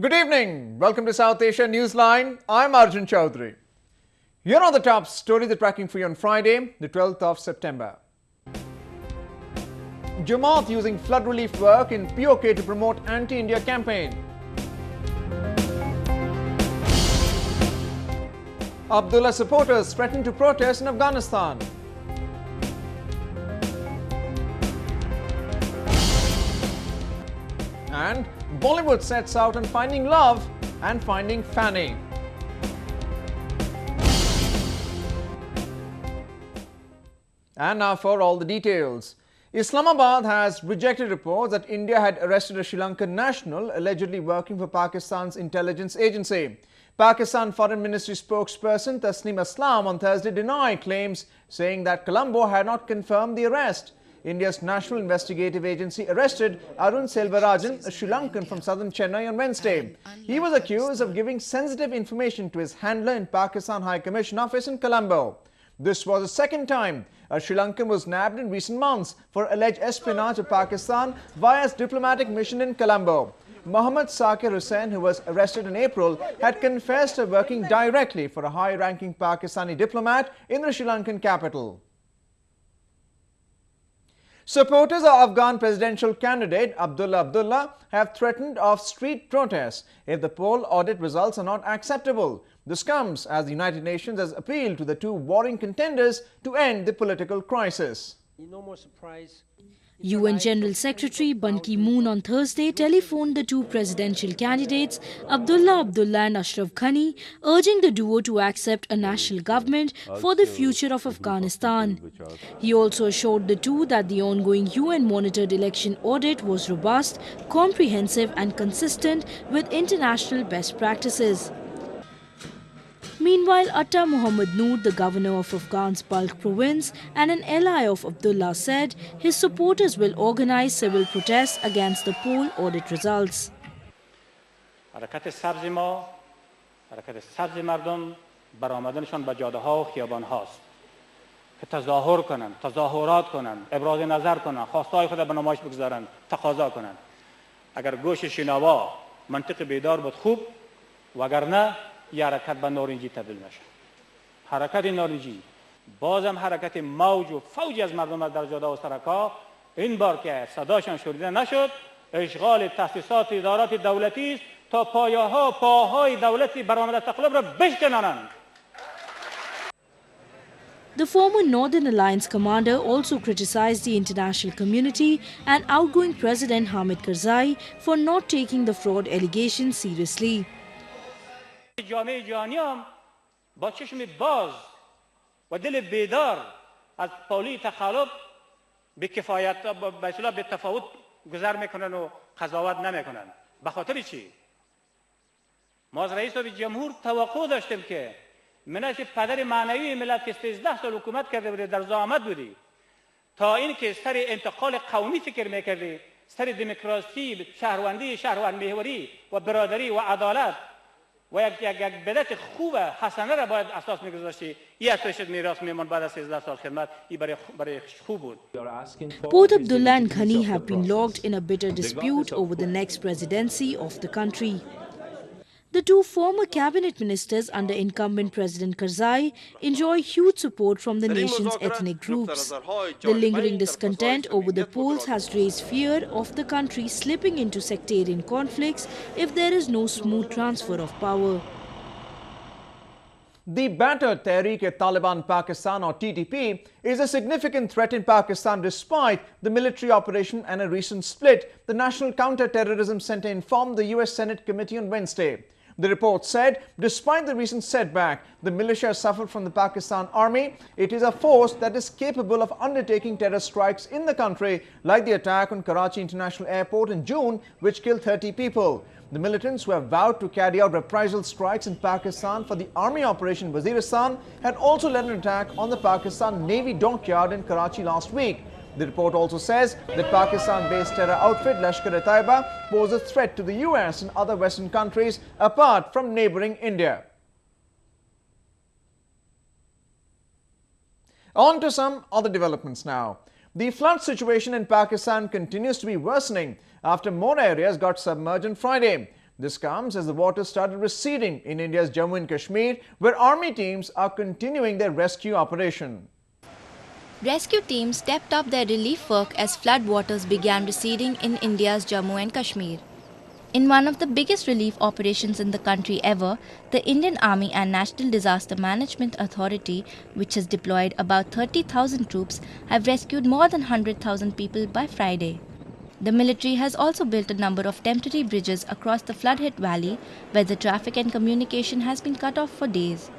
Good evening. Welcome to South Asia Newsline. I'm Arjun Chaudhary. Here are the top stories we're tracking for you on Friday, the 12th of September. Jamaat using flood relief work in POK to promote anti-India campaign. Abdullah supporters threaten to protest in Afghanistan. And Bollywood sets out on finding love and finding Fanny. And now for all the details. Islamabad has rejected reports that India had arrested a Sri Lankan national allegedly working for Pakistan's intelligence agency. Pakistan Foreign Ministry spokesperson Tasneem Aslam on Thursday denied claims, saying that Colombo had not confirmed the arrest. India's National Investigative Agency arrested Arun Selvarajan, a Sri Lankan from southern Chennai, on Wednesday. He was accused of giving sensitive information to his handler in Pakistan High Commission office in Colombo. This was the second time a Sri Lankan was nabbed in recent months for alleged espionage of Pakistan via its diplomatic mission in Colombo. Mohammad Sakir Hussain, who was arrested in April, had confessed to working directly for a high-ranking Pakistani diplomat in the Sri Lankan capital. Supporters of Afghan presidential candidate Abdullah have threatened of street protests if the poll audit results are not acceptable. This comes as the United Nations has appealed to the two warring contenders to end the political crisis. No more surprise. UN General Secretary Ban Ki-moon on Thursday telephoned the two presidential candidates Abdullah and Ashraf Ghani, urging the duo to accept a national government for the future of Afghanistan. He also assured the two that the ongoing UN-monitored election audit was robust, comprehensive and consistent with international best practices. Meanwhile, Atta Muhammad Noor, the governor of Afghan's Balkh province and an ally of Abdullah, said his supporters will organize civil protests against the poll audit results. حرکت سبز ما، حرکت سبز مردم برآمدنشان به جاده‌ها و خیابان‌هاست که تظاهر کنند، تظاهرات کنند، ابراز نظر کنند، خواستهای خود به نمایش بگذارند، تقاضا کنند. اگر گوش شنوا منطق بیدار بود خوب، وگرنه یه حرکت به نارنجی تبدیل میشه. حرکت نارنجی بازم حرکت موج و فوج از مردم در جاده و سرک‌ها، این بار که صداشان شنیده نشد، اشغال تأسیسات ادارات دولتی است تا پاهای دولتی برآمده تقلب را بشکنانند. The former Northern Alliance commander also criticized the international community and outgoing President Hamid Karzai for not taking the fraud allegations seriously. جامعه جهانی هم با چشم باز و دل بیدار از پالی تخلف به کفایت به تفاوت گذر میکنن و قضاوت نمیکنن. به خاطر چی؟ ما از رئیس جمهور توقع داشتیم که منش پدر معنوی ملت که 13 سال حکومت کرده بوده در زعامت بودی تا این که سر انتقال قومی فکر میکردی، سر دموکراسی، شهروند محوری و برادری و عدالت و یک بدعت خوب حسنه را باید اساس میگذاشتی. این ارتش میراث میمون بعد از 13 سال خدمت، این برای خوب بود. Both Abdullah and Ghani have been locked in a bitter dispute over the next presidency of the country. The two former cabinet ministers under incumbent President Karzai enjoy huge support from the nation's ethnic groups. The lingering discontent over the polls has raised fear of the country slipping into sectarian conflicts if there is no smooth transfer of power. The battered Tehreek-e-Taliban Pakistan or TTP is a significant threat in Pakistan despite the military operation and a recent split, the National Counter-Terrorism Center informed the US Senate Committee on Wednesday. The report said, despite the recent setback the militia suffered from the Pakistan Army, it is a force that is capable of undertaking terror strikes in the country, like the attack on Karachi International Airport in June, which killed 30 people. The militants who have vowed to carry out reprisal strikes in Pakistan for the army operation Waziristan had also led an attack on the Pakistan Navy dockyard in Karachi last week. The report also says that Pakistan-based terror outfit Lashkar-e-Taiba poses a threat to the US and other Western countries apart from neighboring India. On to some other developments now. The flood situation in Pakistan continues to be worsening after more areas got submerged on Friday. This comes as the water started receding in India's Jammu and Kashmir, where army teams are continuing their rescue operation. Rescue teams stepped up their relief work as flood waters began receding in India's Jammu and Kashmir. In one of the biggest relief operations in the country ever, the Indian Army and National Disaster Management Authority, which has deployed about 30,000 troops, have rescued more than 100,000 people by Friday. The military has also built a number of temporary bridges across the flood-hit valley, where the traffic and communication has been cut off for days.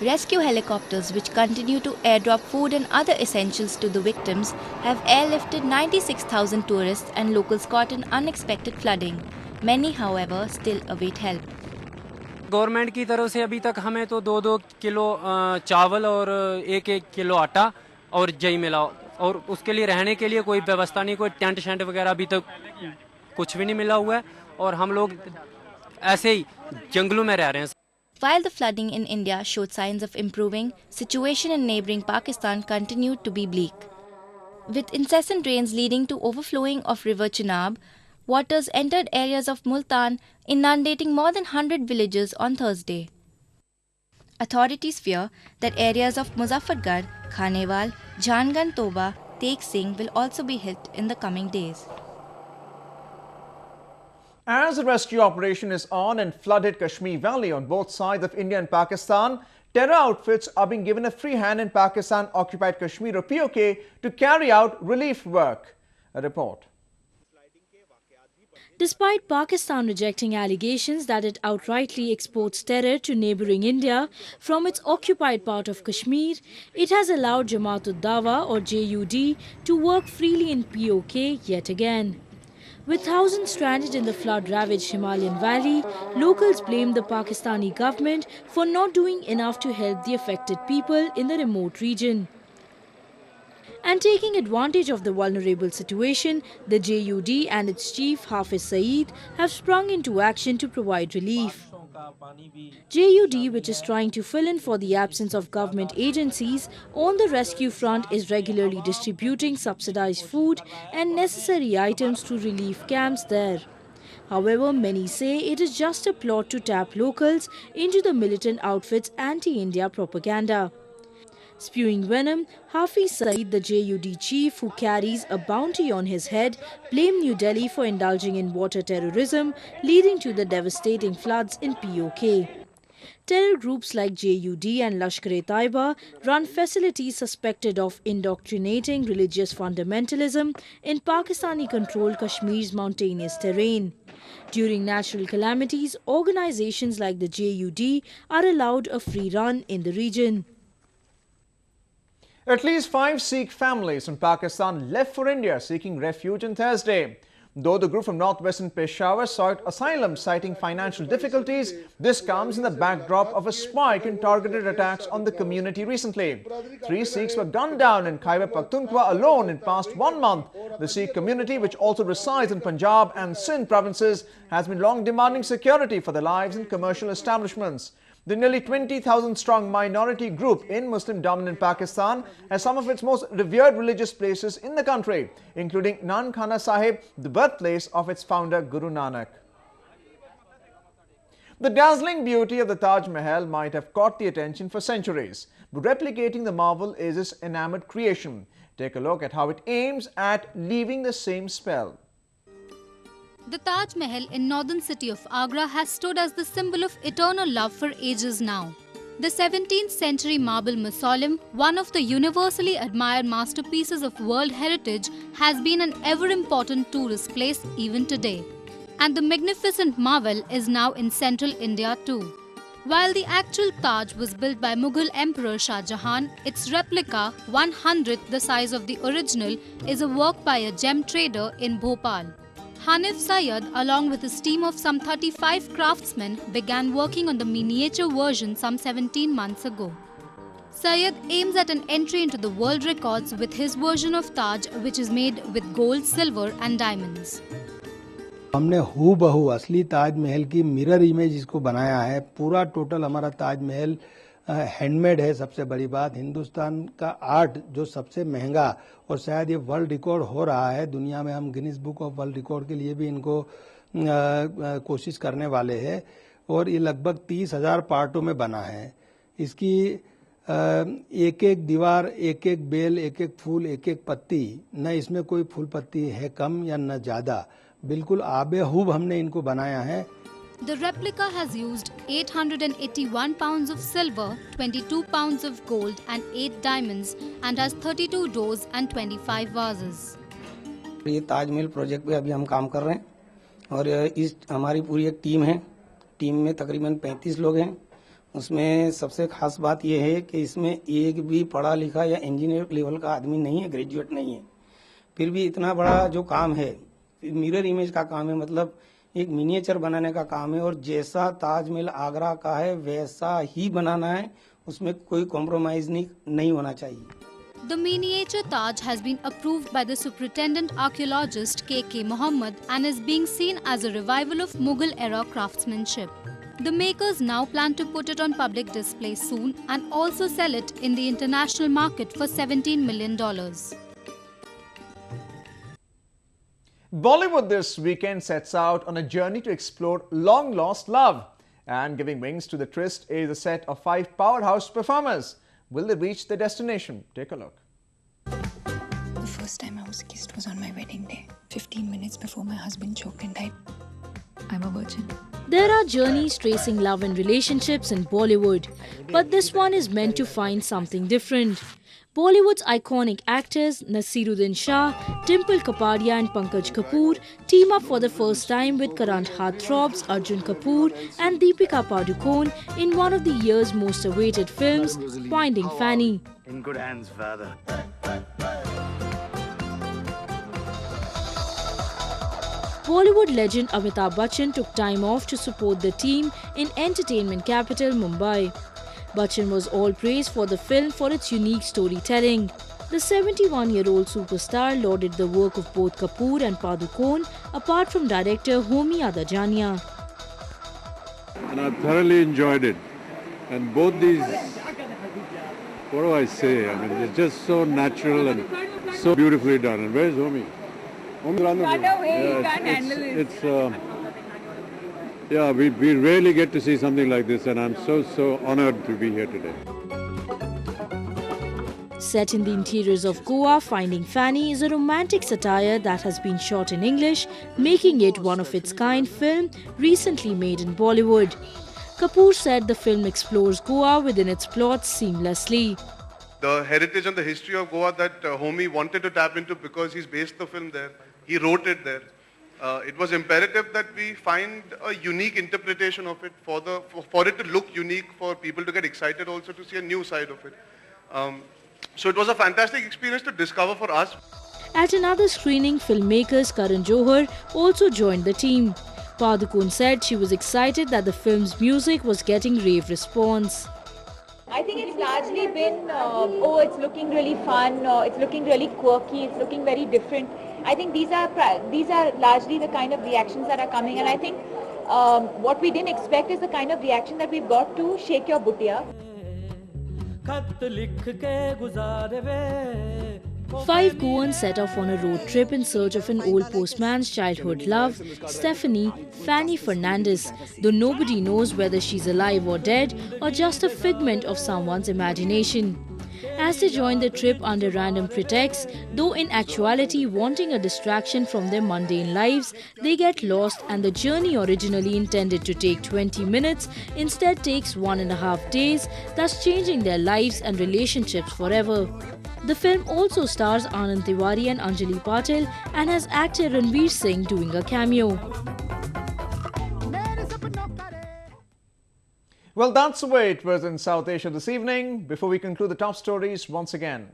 Rescue helicopters, which continue to airdrop food and other essentials to the victims, have airlifted 96,000 tourists and locals caught in unexpected flooding. Many, however, still await help. Government की तरफ से अभी तक हमें तो 2-2 kilo चावल और 1-1 kilo आटा और जई मिला, और उसके लिए रहने के लिए कोई व्यवस्था नहीं, कोई टेंट शेंट वगैरह अभी तक कुछ भी नहीं मिला हुआ है, और हम लोग ऐसे ही जंगलों में रह रहे हैं. While the flooding in India showed signs of improving, situation in neighboring Pakistan continued to be bleak. With incessant rains leading to overflowing of River Chenab, waters entered areas of Multan, inundating more than 100 villages on Thursday. Authorities fear that areas of Muzaffargarh, Khanewal, Jangan Toba, Tek Singh will also be hit in the coming days. As the rescue operation is on in flooded Kashmir Valley on both sides of India and Pakistan, terror outfits are being given a free hand in Pakistan-occupied Kashmir or POK to carry out relief work. A report. Despite Pakistan rejecting allegations that it outrightly exports terror to neighbouring India from its occupied part of Kashmir, it has allowed Jamaat Dawa or JUD to work freely in POK yet again. With thousands stranded in the flood-ravaged Himalayan valley, locals blame the Pakistani government for not doing enough to help the affected people in the remote region. And taking advantage of the vulnerable situation, the JUD and its chief Hafiz Saeed have sprung into action to provide relief. JUD, which is trying to fill in for the absence of government agencies on the rescue front, is regularly distributing subsidized food and necessary items to relief camps there. However, many say it is just a plot to tap locals into the militant outfit's anti-India propaganda. Spewing venom, Hafiz Saeed, the JUD chief who carries a bounty on his head, blamed New Delhi for indulging in water terrorism, leading to the devastating floods in POK. Terror groups like JUD and Lashkar-e-Taiba run facilities suspected of indoctrinating religious fundamentalism in Pakistani-controlled Kashmir's mountainous terrain. During natural calamities, organizations like the JUD are allowed a free run in the region. At least 5 Sikh families from Pakistan left for India seeking refuge on Thursday. Though the group from northwestern Peshawar sought asylum citing financial difficulties, this comes in the backdrop of a spike in targeted attacks on the community recently. 3 Sikhs were gunned down in Khyber Pakhtunkhwa alone in past 1 month. The Sikh community, which also resides in Punjab and Sindh provinces, has been long demanding security for their lives in commercial establishments. The nearly 20,000 strong minority group in Muslim-dominant Pakistan has some of its most revered religious places in the country, including Nankana Sahib, the birthplace of its founder Guru Nanak. The dazzling beauty of the Taj Mahal might have caught the attention for centuries, but replicating the marvel is its enamored creation. Take a look at how it aims at leaving the same spell. The Taj Mahal in northern city of Agra has stood as the symbol of eternal love for ages now. The 17th century marble mausoleum, one of the universally admired masterpieces of World Heritage, has been an ever-important tourist place even today. And the magnificent marvel is now in central India too. While the actual Taj was built by Mughal Emperor Shah Jahan, its replica, 1/100th the size of the original, is a work by a gem trader in Bhopal. Hanif Syed, along with his team of some 35 craftsmen, began working on the miniature version some 17 months ago. Syed aims at an entry into the world records with his version of Taj, which is made with gold, silver and diamonds. हमने हूबहू असली ताजमहल की mirror image इसको बनाया है. पूरा total हमारा Taj Mahal handmade है. सबसे बड़ी बात, हिंदुस्तान का आर्ट जो सबसे महंगा और शायद ये वर्ल्ड रिकॉर्ड हो रहा है दुनिया में. हम Guinness book of world record के लिए भी इनको कोशिश करने वाले हैं और ये लगभग 30,000 पार्टों में बना है। इसकी एक एक दीवार, एक एक बेल, एक एक फूल, एक एक पत्ती, न इसमें कोई फूल पत्ती है कम या न ज़्यादा, बिल्कुल आबेहूब हमने इनको बनाया है। The replica has used 881 pounds of silver, 22 pounds of gold and 8 diamonds and has 32 doors and 25 vases. ये ताजमहल प्रोजेक्ट पे अभी हम काम कर रहे हैं और इस हमारी पूरी एक टीम है। टीम में तकरीबन 35 लोग हैं। उसमें सबसे खास बात यह है कि इसमें एक भी पढ़ा लिखा या इंजीनियर लेवल का आदमी नहीं है, ग्रेजुएट नहीं है। फिर भी इतना बड़ा जो काम है, मिरर इमेज का काम है, मतलब एक मिनिएचर बनाने का काम है और जैसा ताजमहल आगरा का है वैसा ही बनाना है, उसमें कोई कॉम्प्रोमाइज नहीं होना चाहिए। The miniature Taj has been approved by the Superintendent Archaeologist K.K. Mohammed and is being seen as a revival of Mughal-era craftsmanship. The makers now plan to put it on public display soon and also sell it in the international market for $17 million. Bollywood this weekend sets out on a journey to explore long-lost love. And giving wings to the tryst is a set of 5 powerhouse performers. Will they reach their destination? Take a look. The first time I was kissed was on my wedding day, 15 minutes before my husband choked and died. I'm a virgin. There are journeys tracing love and relationships in Bollywood, but this one is meant to find something different. Bollywood's iconic actors Nasiruddin Shah, Dimple Kapadia and Pankaj Kapoor team up for the first time with current heartthrobs Arjun Kapoor and Deepika Padukone in one of the year's most awaited films, Finding Fanny. In good hands, father. Bollywood legend Amitabh Bachchan took time off to support the team in entertainment capital Mumbai. Bachchan was all praise for the film for its unique storytelling. The 71-year-old superstar lauded the work of both Kapoor and Padukone, apart from director Homi Adajania. And I thoroughly enjoyed it. And both these, what do I say? I mean, it's just so natural and so beautifully done. And where's Homi? Homi run away, he can't handle it. Yeah, we rarely get to see something like this, and I'm so honored to be here today. Set in the interiors of Goa, Finding Fanny is a romantic satire that has been shot in English, making it one of its kind film recently made in Bollywood. Kapoor said the film explores Goa within its plot seamlessly. The heritage and the history of Goa that Homi wanted to tap into because he's based the film there. He wrote it there. It was imperative that we find a unique interpretation of it for it to look unique, for people to get excited also to see a new side of it. So it was a fantastic experience to discover for us. At another screening, filmmakers Karan Johar also joined the team. Padukone said she was excited that the film's music was getting rave response. I think it's largely been, it's looking really fun, it's looking really quirky, it's looking very different. I think these are largely the kind of reactions that are coming, and I think what we didn't expect is the kind of reaction that we've got to Shake Your Buttiya. 5 Goans set off on a road trip in search of an old postman's childhood love, Stephanie Fanny Fernandez, though nobody knows whether she's alive or dead or just a figment of someone's imagination. As they join the trip under random pretexts, though in actuality wanting a distraction from their mundane lives, they get lost and the journey originally intended to take 20 minutes instead takes 1.5 days, thus changing their lives and relationships forever. The film also stars Anand Tiwari and Anjali Patil and has actor Ranveer Singh doing a cameo. Well, that's the way it was in South Asia this evening. Before we conclude the top stories once again.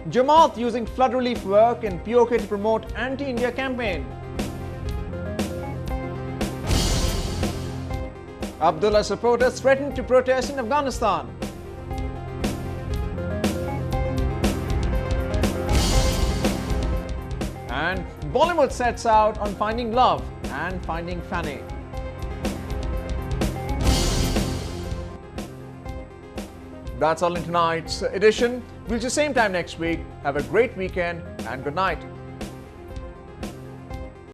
Jamaat using flood relief work in POK to promote anti-India campaign. Abdullah supporters threatened to protest in Afghanistan. And Bollywood sets out on finding love and finding Fanny. That's all in tonight's edition. We'll see you same time next week. Have a great weekend and good night.